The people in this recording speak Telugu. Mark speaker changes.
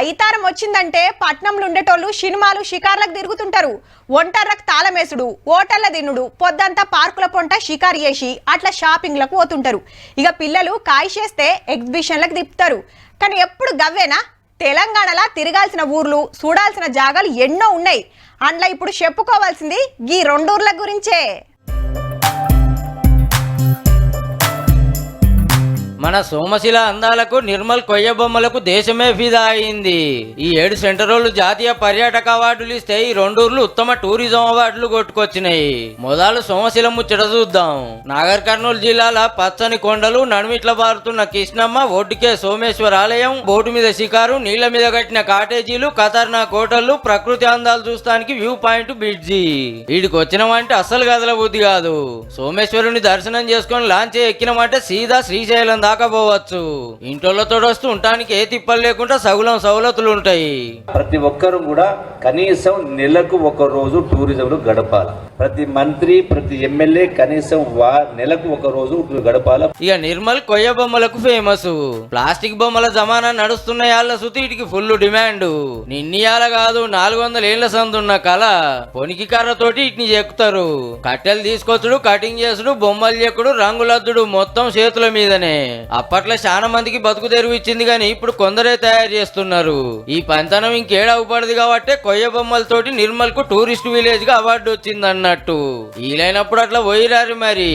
Speaker 1: ఐతారం వచ్చిందంటే పట్నంలో ఉండేటోళ్ళు సినిమాలు షికార్లకు తిరుగుతుంటారు. ఒంటర్రకు తాళమేసుడు, ఓటర్ల దిన్నుడు, పొద్దంతా పార్కుల పొంట షికారు చేసి అట్లా షాపింగ్లకు పోతుంటారు. ఇక పిల్లలు కాయిషేస్తే ఎగ్జిబిషన్లకు తిప్పుతారు. కానీ ఎప్పుడు గవ్వేనా? తెలంగాణలో తిరగాల్సిన ఊర్లు, చూడాల్సిన జాగాలు ఎన్నో ఉన్నాయి. అందులో ఇప్పుడు చెప్పుకోవాల్సింది ఈ 2 ఊర్ల గురించే.
Speaker 2: మన సోమశిల అందాలకు, నిర్మల్ కొయ్య బొమ్మలకు దేశమే ఫిదా అయింది. ఈ 7 సెంటరోళ్లు జాతీయ పర్యాటక అవార్డులు ఇస్తే ఈ 2 ఊర్లు ఉత్తమ టూరిజం అవార్డులు కొట్టుకొచ్చినాయి. మొదలు సోమశిల ముచ్చట చూద్దాం. నాగర్ కర్నూలు జిల్లాల పచ్చని కొండలు, నడుమిట్ల బారుతున్న కృష్ణమ్మ, ఒడ్డుకే సోమేశ్వర ఆలయం, బోటు మీద షికారు, నీళ్ల మీద కట్టిన కాటేజీలు, ఖతర్నాక్ హోటళ్లు, ప్రకృతి అందాలు చూస్తానికి వ్యూ పాయింట్ బ్రిడ్జి. వీడికి వచ్చినమంటే అస్సలు గదల బుద్ధి కాదు. సోమేశ్వరుని దర్శనం చేసుకుని లాంచ్ ఎక్కినమంటే సీదా శ్రీశైలం దాకా పోవచ్చు. ఇంటోళ్లతో వస్తూ ఉండటానికి ఏ తిప్పలు లేకుండా సగులం సౌలతులు ఉంటాయి.
Speaker 3: ప్రతి ఒక్కరు కూడా కనీసం నెలకు 1 రోజు టూరిజంలో గడపాలి. ప్రతి మంత్రి, ప్రతి ఎమ్మెల్యే కనీసం నెలకు 1 రోజు గడపాలి.
Speaker 2: ఇక నిర్మల్ కొయ్య బొమ్మలకు ఫేమస్. ప్లాస్టిక్ బొమ్మల జమానా నడుస్తున్న యాళ్ళ సుతి వీటికి ఫుల్ డిమాండ్. నిన్నయాల కాదు 400 ఏళ్ల సందున్న కళ. పొనికి కర్రతోటి ఇట్ని చెక్కుతారు. కట్టెలు తీసుకొచ్చుడు, కటింగ్ చేసుడు, బొమ్మలు చెక్కుడు, రంగులద్దుడు మొత్తం చేతుల మీదనే. అప్పట్లో చాలా మందికి బతుకు తెరువు ఇచ్చింది, గాని ఇప్పుడు కొందరే తయారు చేస్తున్నారు. ఈ పంతనం ఇంకేడా ఉపడదు కాబట్టి కొయ్య బొమ్మలతోటి నిర్మల్ కు టూరిస్ట్ విలేజ్ గా అవార్డు వచ్చింది అన్నట్టు. వీలైనప్పుడు అట్లా పోయిరారు మరి.